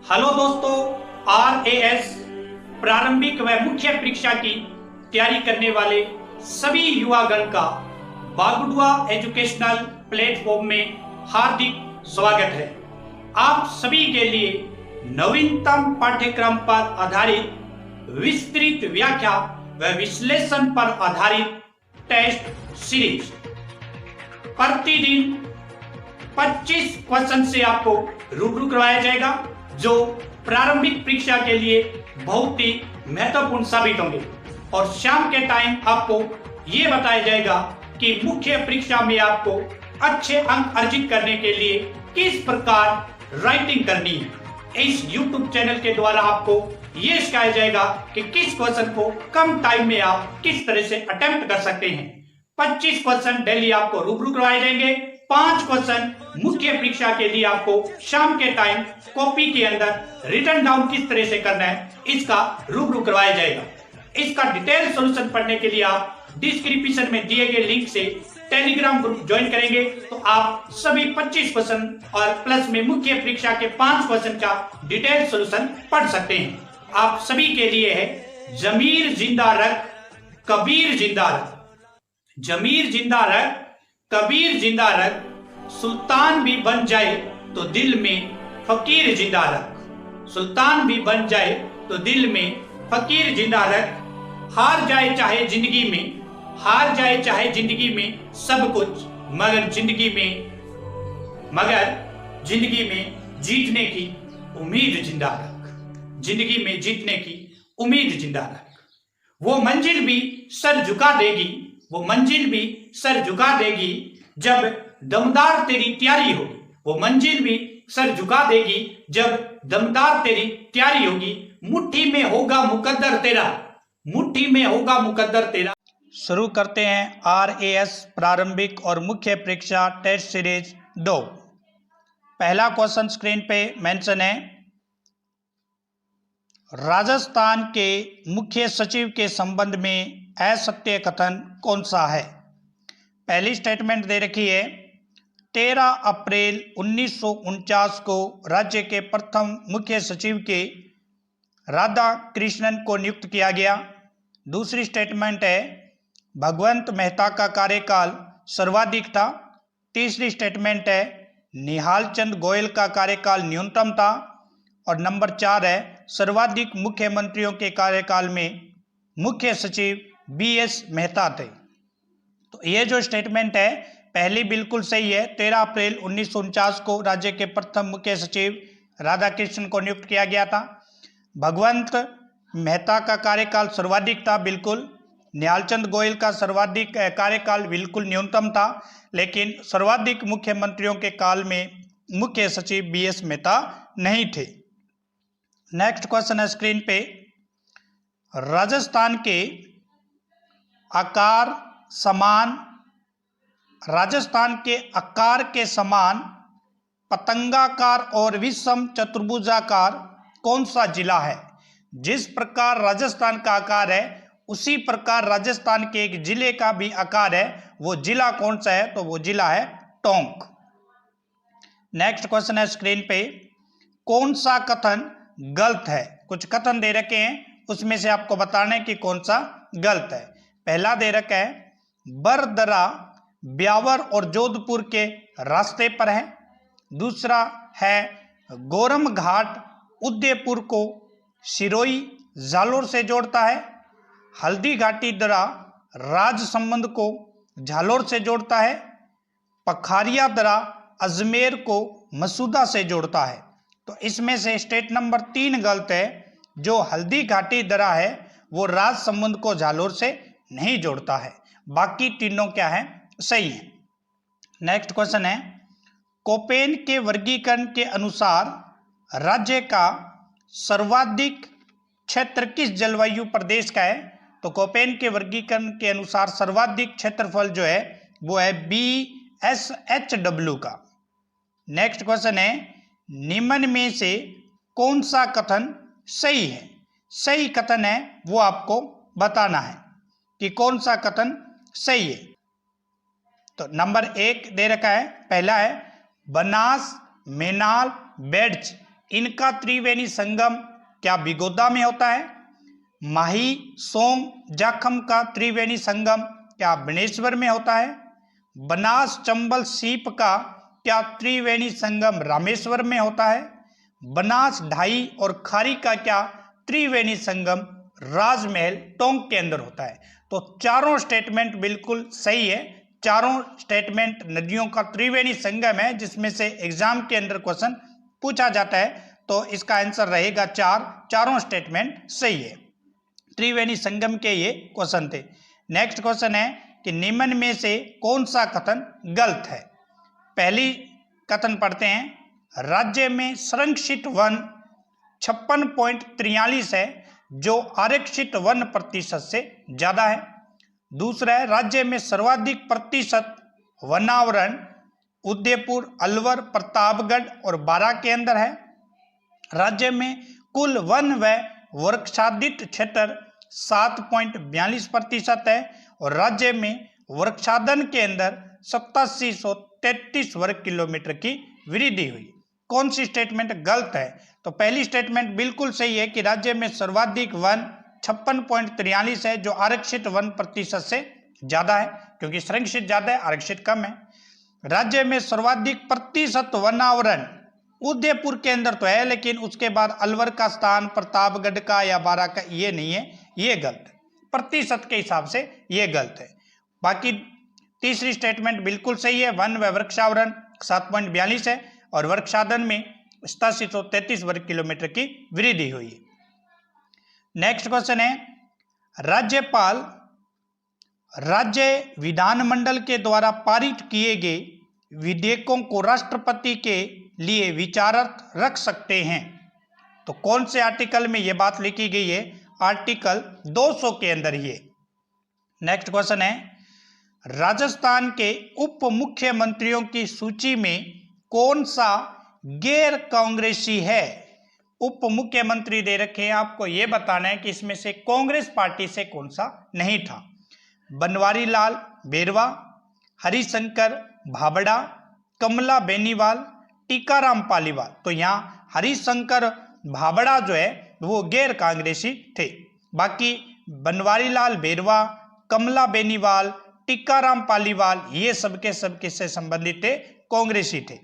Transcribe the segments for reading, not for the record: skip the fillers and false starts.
Hello दोस्तों, RAS प्रारंभिक व मुख्य परीक्षा की तैयारी करने वाले सभी युवागण का बागुडुआ एजुकेशनल प्लेटफॉर्म में हार्दिक स्वागत है। आप सभी के लिए नवीनतम पाठ्यक्रम पर आधारित विस्तृत व्याख्या व विश्लेषण पर आधारित टेस्ट सीरीज प्रतिदिन 25 क्वेश्चन से आपको रूबरू करवाया जाएगा, जो प्रारंभिक परीक्षा के लिए बहुत ही महत्वपूर्ण साबित होंगे। और शाम के टाइम आपको ये बताया जाएगा कि मुख्य परीक्षा में आपको अच्छे अंक अर्जित करने के लिए किस प्रकार राइटिंग करनी है। इस YouTube चैनल के द्वारा आपको ये सिखाया जाएगा कि किस क्वेश्चन को कम टाइम में आप किस तरह से अटेम्प्ट कर सकते हैं। 25 क्वेश्चन डेली आपको रूबरू करवाए जाएंगे। 5 क्वेश्चन मुख्य परीक्षा के लिए आपको शाम के टाइम कॉपी के अंदर रिटन डाउन किस तरह से करना है, इसका रूबरू करवाया जाएगा। इसका डिटेल सॉल्यूशन पढ़ने के लिए आप डिस्क्रिप्शन में दिए गए लिंक से टेलीग्राम ग्रुप ज्वाइन करेंगे तो आप सभी 25 क्वेश्चन और प्लस में मुख्य परीक्षा के 5 क्वेश्चन का डिटेल सॉल्यूशन पढ़ सकते हैं। आप सभी के लिए है जमीर जिंदा रख कबीर जिंदा रख, जमीर जिंदा रख कबीर जिंदा रख, सुल्तान भी बन जाए तो दिल में फकीर जिंदा रख, सुल्तान भी बन जाए तो दिल में फकीर जिंदा रख। हार जाए चाहे जिंदगी में, हार जाए चाहे जिंदगी में सब कुछ, मगर जिंदगी में जीतने की उम्मीद जिंदा रख, जिंदगी में जीतने की उम्मीद जिंदा रख। वो मंजिल भी सर झुका देगी, वो मंजिल भी सर झुका देगी जब दमदार तेरी तैयारी होगी, वो मंजिल भी सर झुका देगी जब दमदार तेरी तैयारी होगी। मुट्ठी में होगा मुकद्दर तेरा, मुट्ठी में होगा मुकद्दर तेरा। शुरू करते हैं RAS प्रारंभिक और मुख्य परीक्षा टेस्ट सीरीज 2। पहला क्वेश्चन स्क्रीन पे मेंशन है, राजस्थान के मुख्य सचिव के संबंध में असत्य कथन कौन सा है। पहली स्टेटमेंट दे रखी है, 13 अप्रैल 1949 को राज्य के प्रथम मुख्य सचिव के राधा कृष्णन को नियुक्त किया गया। दूसरी स्टेटमेंट है, भगवंत मेहता का कार्यकाल सर्वाधिक था। तीसरी स्टेटमेंट है, निहाल चंद गोयल का कार्यकाल न्यूनतम था। और नंबर 4 है, सर्वाधिक मुख्यमंत्रियों के कार्यकाल में मुख्य सचिव BS मेहता थे। तो ये जो स्टेटमेंट है पहली बिल्कुल सही है। 13 अप्रैल 1949 को राज्य के प्रथम मुख्य सचिव राधा कृष्णन को नियुक्त किया गया था। भगवंत मेहता का कार्यकाल सर्वाधिक था, बिल्कुल। निहालचंद गोयल का सर्वाधिक कार्यकाल बिल्कुल न्यूनतम था, लेकिन सर्वाधिक मुख्यमंत्रियों के काल में मुख्य सचिव BS मेहता नहीं थे। नेक्स्ट क्वेश्चन है स्क्रीन पे, राजस्थान के आकार के समान पतंगाकार और विषम चतुर्भुजाकार कौन सा जिला है। जिस प्रकार राजस्थान का आकार है उसी प्रकार राजस्थान के एक जिले का भी आकार है। वो जिला कौन सा है, तो वो जिला है टोंक। नेक्स्ट क्वेश्चन है स्क्रीन पे, कौन सा कथन गलत है। कुछ कथन दे रखे हैं, उसमें से आपको बताना है कि कौन सा गलत है। पहला दे रखा है, बरदरा ब्यावर और जोधपुर के रास्ते पर है। दूसरा है, गोरम घाट उदयपुर को सिरोही जालोर से जोड़ता है। हल्दी घाटी दरा राजसमंद को झालोर से जोड़ता है। पखारिया दरा अजमेर को मसूदा से जोड़ता है। तो इसमें से स्टेट नंबर 3 गलत है। जो हल्दी घाटी दरा है वो राजसमंद को झालोर से नहीं जोड़ता है, बाकी तीनों क्या है, सही है। नेक्स्ट क्वेश्चन है, कोपेन के वर्गीकरण के अनुसार राज्य का सर्वाधिक क्षेत्र किस जलवायु प्रदेश का है। तो कोपेन के वर्गीकरण के अनुसार सर्वाधिक क्षेत्रफल जो है वो है BSHW का। नेक्स्ट क्वेश्चन है, निम्न में से कौन सा कथन सही है। सही कथन है वो आपको बताना है कि कौन सा कथन सही है। तो नंबर 1 दे रखा है, पहला है, बनास, मेनाल, बेड्स इनका त्रिवेणी संगम क्या बिगोदा में होता है? माही सोम जाखम का त्रिवेणी संगम क्या बनेश्वर में होता है? बनास चंबल सीप का क्या त्रिवेणी संगम रामेश्वर में होता है? बनास ढाई और खारी का क्या त्रिवेणी संगम राजमहल टोंक के अंदर होता है? तो चारों स्टेटमेंट बिल्कुल सही है। चारों स्टेटमेंट नदियों का त्रिवेणी संगम है, जिसमें से एग्जाम के अंदर क्वेश्चन पूछा जाता है। तो इसका आंसर रहेगा 4। चारों स्टेटमेंट सही है। त्रिवेणी संगम के ये क्वेश्चन थे। नेक्स्ट क्वेश्चन है कि निम्न में से कौन सा कथन गलत है? पहली कथन पढ़ते हैं, राज्य में संरक्षित वन 56.43 है, जो आरक्षित वन प्रतिशत से ज्यादा है। दूसरा है, राज्य में सर्वाधिक प्रतिशत वनावरण उदयपुर, अलवर, प्रतापगढ़ और बारां के अंदर है। राज्य में कुल वन व वृक्षादित क्षेत्र 7.42% है और राज्य में वृक्षादन के अंदर 8733 वर्ग किलोमीटर की वृद्धि हुई। कौन सी स्टेटमेंट गलत है? तो पहली स्टेटमेंट बिल्कुल सही है कि राज्य में सर्वाधिक वन 56.43 है, जो आरक्षित वन प्रतिशत से ज्यादा है, क्योंकि संरक्षित ज्यादा है, आरक्षित कम है। राज्य में सर्वाधिक प्रतिशत वनावरण उदयपुर के अंदर तो है, लेकिन उसके बाद अलवर का स्थान, प्रतापगढ़ का या बारां का ये नहीं है, ये गलत है। प्रतिशत के हिसाब से ये गलत है। बाकी तीसरी स्टेटमेंट बिल्कुल सही है। वन व वृक्षावरण 7.42 है और वृक्षादन में 8733 वर्ग किलोमीटर की वृद्धि हुई है। नेक्स्ट क्वेश्चन है, राज्यपाल राज्य विधानमंडल के द्वारा पारित किए गए विधेयकों को राष्ट्रपति के लिए विचारार्थ रख सकते हैं। तो कौन से आर्टिकल में यह बात लिखी गई है? आर्टिकल 200 के अंदर ये। नेक्स्ट क्वेश्चन है, राजस्थान के उप मुख्यमंत्रियों की सूची में कौन सा गैर कांग्रेसी है? उप मुख्यमंत्री दे रखे हैं, आपको यह बताना है कि इसमें से कांग्रेस पार्टी से कौन सा नहीं था। बनवारी लाल बेरवा, हरिशंकर भाबड़ा, कमला बेनीवाल, टीकाराम पालीवाल। तो यहाँ हरिशंकर भाबड़ा जो है वो गैर कांग्रेसी थे। बाकी बनवारी लाल बेरवा, कमला बेनीवाल, टीकाराम पालीवाल ये सबके सब किससे संबंधित थे? कांग्रेसी थे।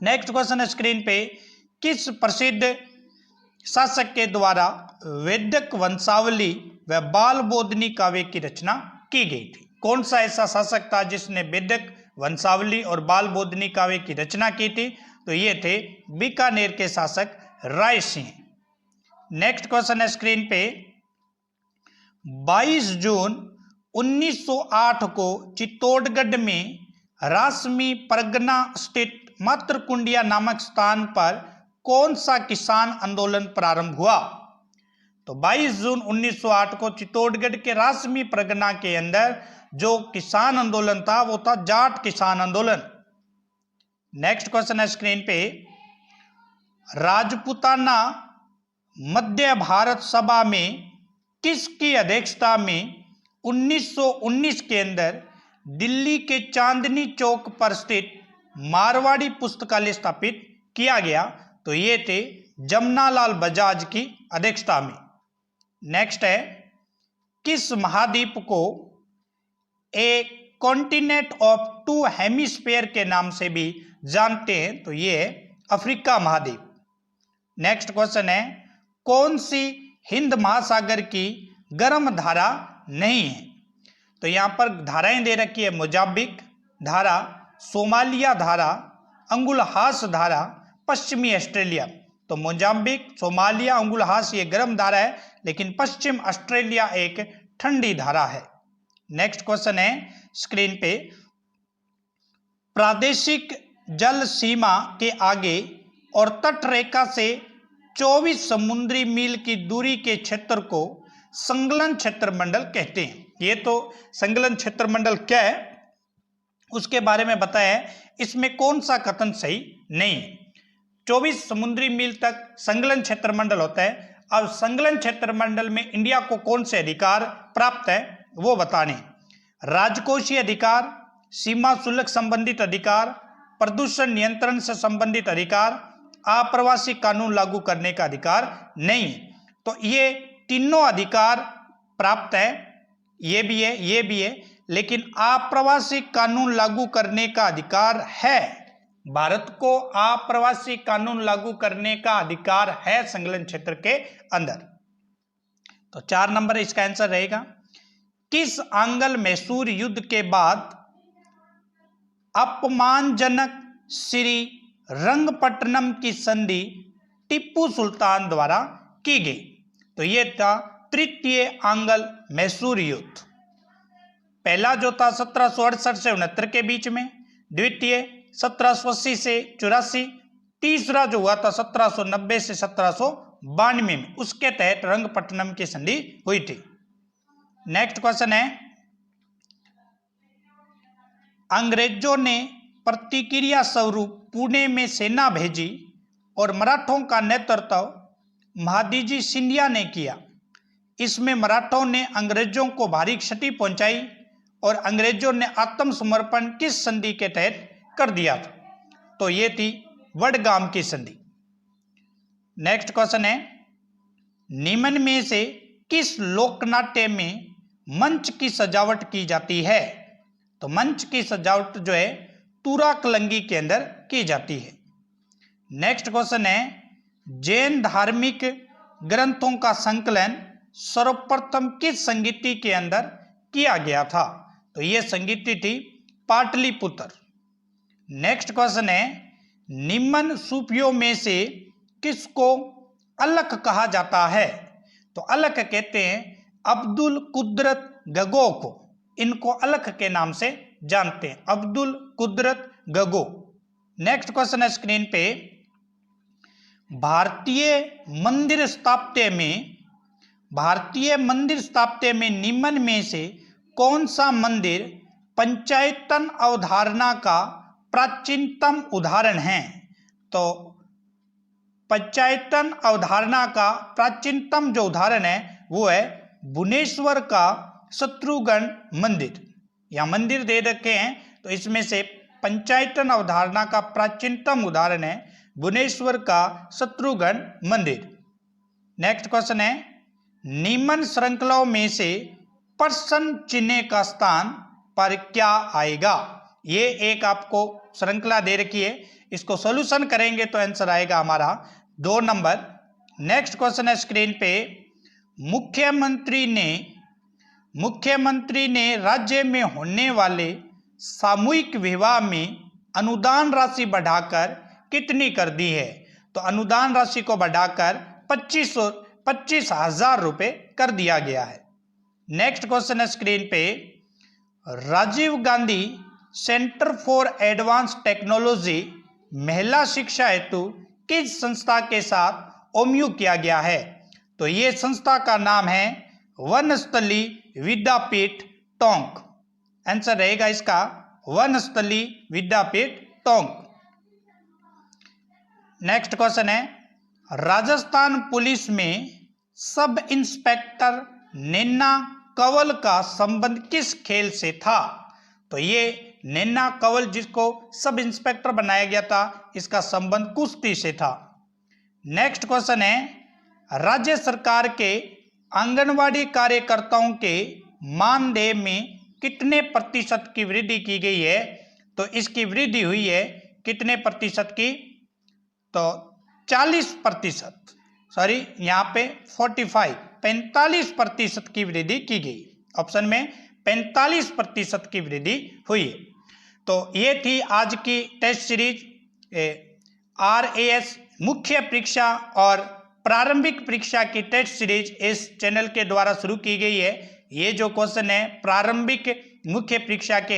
नेक्स्ट क्वेश्चन है स्क्रीन पे, किस प्रसिद्ध शासक के द्वारा वैदिक वंशावली व बाल बोधनी काव्य की रचना की गई थी? कौन सा ऐसा शासक था जिसने वैदिक वंशावली और बाल बोधनी काव्य की रचना की थी? तो ये थे बीकानेर के शासक राय सिंह। नेक्स्ट क्वेश्चन है स्क्रीन पे, 22 जून 1908 को चित्तौड़गढ़ में रासमी परगना स्थित मातृकुंडिया नामक स्थान पर कौन सा किसान आंदोलन प्रारंभ हुआ? तो 22 जून 1908 को चित्तौड़गढ़ के रासमी परगना के अंदर जो किसान आंदोलन था वो था जाट किसान आंदोलन। नेक्स्ट क्वेश्चन है स्क्रीन पे, राजपूताना मध्य भारत सभा में किसकी अध्यक्षता में 1919 के अंदर दिल्ली के चांदनी चौक पर स्थित मारवाड़ी पुस्तकालय स्थापित किया गया? तो ये थे जमनालाल बजाज की अध्यक्षता में। नेक्स्ट है, किस महाद्वीप को a continent of two hemisphere के नाम से भी जानते हैं? तो ये है अफ्रीका महाद्वीप। नेक्स्ट क्वेश्चन है, कौन सी हिंद महासागर की गर्म धारा नहीं है? तो यहां पर धाराएं दे रखी है, मोजाम्बिक धारा, सोमालिया धारा, अंगुलहास धारा, पश्चिमी ऑस्ट्रेलिया। तो मोजाम्बिक, सोमालिया, अंगुलहास ये गर्म धारा है, लेकिन पश्चिम ऑस्ट्रेलिया एक ठंडी धारा है। नेक्स्ट क्वेश्चन है स्क्रीन पे, प्रादेशिक जल सीमा के आगे और तट रेखा से 24 समुद्री मील की दूरी के क्षेत्र को संकलन क्षेत्र मंडल कहते हैं। ये तो संकलन क्षेत्र मंडल क्या है उसके बारे में बताया है, इसमें कौन सा कथन सही नहीं है? 24 समुद्री मील तक संकलन क्षेत्र मंडल होता है। अब संकलन क्षेत्र मंडल में इंडिया को कौन से अधिकार प्राप्त है वो बताने। राजकोषीय अधिकार, सीमा शुल्क संबंधित अधिकार, प्रदूषण नियंत्रण से संबंधित अधिकार, अप्रवासी कानून लागू करने का अधिकार नहीं है। तो ये तीनों अधिकार प्राप्त है, ये भी है, ये भी है, लेकिन अप्रवासी कानून लागू करने का अधिकार है। भारत को अप्रवासी कानून लागू करने का अधिकार है संलग्न क्षेत्र के अंदर। तो 4 नंबर इसका आंसर रहेगा। किस आंग्ल मैसूर युद्ध के बाद अपमानजनक श्री रंगपट्टनम की संधि टीपू सुल्तान द्वारा की गई? तो यह था तृतीय आंग्ल मैसूर युद्ध। पहला जो था 1768 से 69 के बीच में, द्वितीय 1780 से 84, तीसरा जो हुआ था 1790 से 1792 में, उसके तहत रंगपट्टनम की संधि हुई थी। नेक्स्ट क्वेश्चन है, अंग्रेजों ने प्रतिक्रिया स्वरूप पुणे में सेना भेजी और मराठों का नेतृत्व महादजी सिंधिया ने किया। इसमें मराठों ने अंग्रेजों को भारी क्षति पहुंचाई और अंग्रेजों ने आत्मसमर्पण किस संधि के तहत कर दिया था? तो ये थी वडगाम की संधि। नेक्स्ट क्वेश्चन है, निम्न में से किस लोकनाट्य में मंच की सजावट की जाती है? तो मंच की सजावट जो है तुरा कलंगी के अंदर की जाती है। नेक्स्ट क्वेश्चन है, जैन धार्मिक ग्रंथों का संकलन सर्वप्रथम किस संगीति के अंदर किया गया था? तो यह संगीति थी पाटलिपुत्र। नेक्स्ट क्वेश्चन है, निम्न सूफियों में से किसको अलख कहा जाता है? तो अलख कहते हैं अब्दुल कुदरत गगो को, इनको अलख के नाम से जानते हैं, अब्दुल कुदरत गगो। नेक्स्ट क्वेश्चन है स्क्रीन पे, भारतीय मंदिर स्थापत्य में निम्न में से कौन सा मंदिर पंचायतन अवधारणा का प्राचीनतम उदाहरण है? तो पंचायतन अवधारणा का प्राचीनतम जो उदाहरण है वो है भुवनेश्वर का शत्रुघ्न मंदिर। या मंदिर दे रखे हैं, तो इसमें से पंचायतन अवधारणा का प्राचीनतम उदाहरण है भुवनेश्वर का शत्रुघ्न मंदिर। नेक्स्ट क्वेश्चन है, निम्न श्रृंखलाओं में से प्रश्न चिन्ह का स्थान पर क्या आएगा? ये एक आपको श्रृंखला दे रखी है, इसको सॉल्यूशन करेंगे तो आंसर आएगा हमारा 2 नंबर। नेक्स्ट क्वेश्चन है स्क्रीन पे, मुख्यमंत्री ने राज्य में होने वाले सामूहिक विवाह में अनुदान राशि बढ़ाकर कितनी कर दी है? तो अनुदान राशि को बढ़ाकर 25,000 रुपए कर दिया गया है। नेक्स्ट क्वेश्चन है स्क्रीन पे, Rajiv Gandhi centre for advance technology महिला शिक्षा हेतु किस संस्था के साथ ओमयू किया गया है? तो ये संस्था का नाम है वनस्थली विद्यापीठ टोंक। आंसर रहेगा इसका वनस्थली विद्यापीठ टोंक। नेक्स्ट क्वेश्चन है, राजस्थान पुलिस में सब इंस्पेक्टर नैना कंवल का संबंध किस खेल से था? तो ये नैना कंवल जिसको सब इंस्पेक्टर बनाया गया था, इसका संबंध कुश्ती से था। नेक्स्ट क्वेश्चन है, राज्य सरकार के आंगनवाड़ी कार्यकर्ताओं के मानदेय में कितने प्रतिशत की वृद्धि की गई है? तो इसकी वृद्धि हुई है कितने प्रतिशत की? तो 40%, सॉरी यहाँ पे 45% की वृद्धि की गई। ऑप्शन में 45% की वृद्धि हुई है। तो ये थी आज की टेस्ट सीरीज RAS मुख्य परीक्षा और प्रारंभिक परीक्षा की टेस्ट सीरीज इस चैनल के द्वारा शुरू की गई है। ये जो क्वेश्चन है प्रारंभिक मुख्य परीक्षा के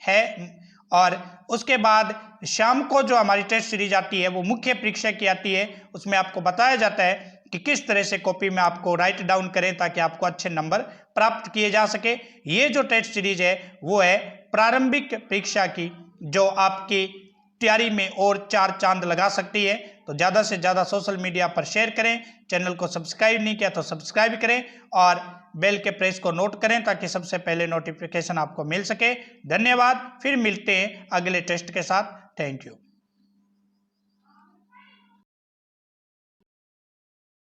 है और उसके बाद शाम को जो हमारी टेस्ट सीरीज आती है वो मुख्य परीक्षा की आती है। उसमें आपको बताया जाता है कि किस तरह से कॉपी में आपको राइट डाउन करें ताकि आपको अच्छे नंबर प्राप्त किए जा सके। ये जो टेस्ट सीरीज है वो है प्रारंभिक परीक्षा की, जो आपकी तैयारी में और 4 चांद लगा सकती है। तो ज़्यादा से ज़्यादा सोशल मीडिया पर शेयर करें, चैनल को सब्सक्राइब नहीं किया तो सब्सक्राइब करें और बेल के प्रेस को नोट करें ताकि सबसे पहले नोटिफिकेशन आपको मिल सके। धन्यवाद, फिर मिलते हैं अगले टेस्ट के साथ। Thank you.